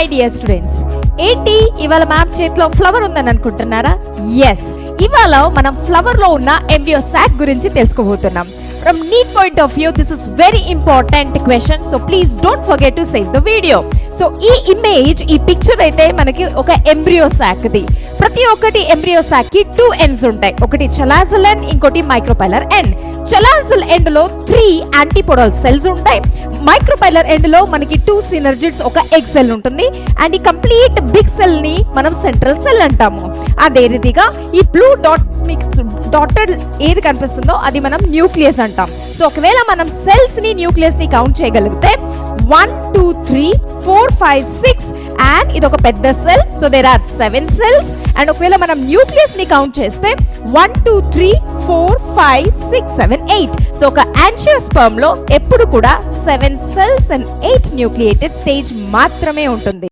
My dear students, ఏంటి ఇవాళ ma'am చేతిలో ఫ్లవర్ ఉందని అనుకుంటున్నారా? ఎస్, ఇవాళ మనం ఫ్లవర్ లో ఉన్న ఎంబ్రియో సాక్ గురించి తెలుసుకోబోతున్నాం. From NEET point of view, this is very important question, so please don't forget to save the video. So ఈ ఇమేజ్, ఈ పిక్చర్ అయితే మనకి ఒక ఎంబ్రియో సాక్ ది. ప్రతి ఒక్కటి ఎంబ్రియో సాక్ కి 2 ends ఉంటాయి. ఒకటి చలాజల్ ఎండ్, ఇంకోటి మైక్రోపైలర్ ఎండ్. చలాజల్ ఎండ్ లో 3 యాంటీపోడల్ సెల్స్ ఉంటాయి. మైక్రోపైలర్ ఎండ్ లో మనకి 2 సినర్జిడ్స్, ఒక ఎగ్ సెల్ ఉంటుంది. అండ్ ఈ కంప్లీట్ బిగ్ సెల్ ని మనం సెంట్రల్ సెల్ అంటాము. అదే రీతిగా ఈ బ్లూ డాటెడ్ ఏది కనిపిస్తుందో అది మనం న్యూక్లియస్ అంటాం. సో ఒకవేళ మనం సెల్స్ ని, న్యూక్లియస్ ని కౌంట్ చేయగలిగితే 1 2 3 4 5 6 అండ్ ఇది ఒక పెద్ద cell. So there are 7 cells. And ఒకవేళ మనం న్యూక్లియస్ ని కౌంట్ చేస్తే 1 2 3 4 5 6 7 8. సో ఒక యాంజియోస్పర్మ్ లో ఎప్పుడు కూడా 7 సెల్స్ అండ్ 8 న్యూక్లియేటెడ్ స్టేజ్ మాత్రమే ఉంటుంది.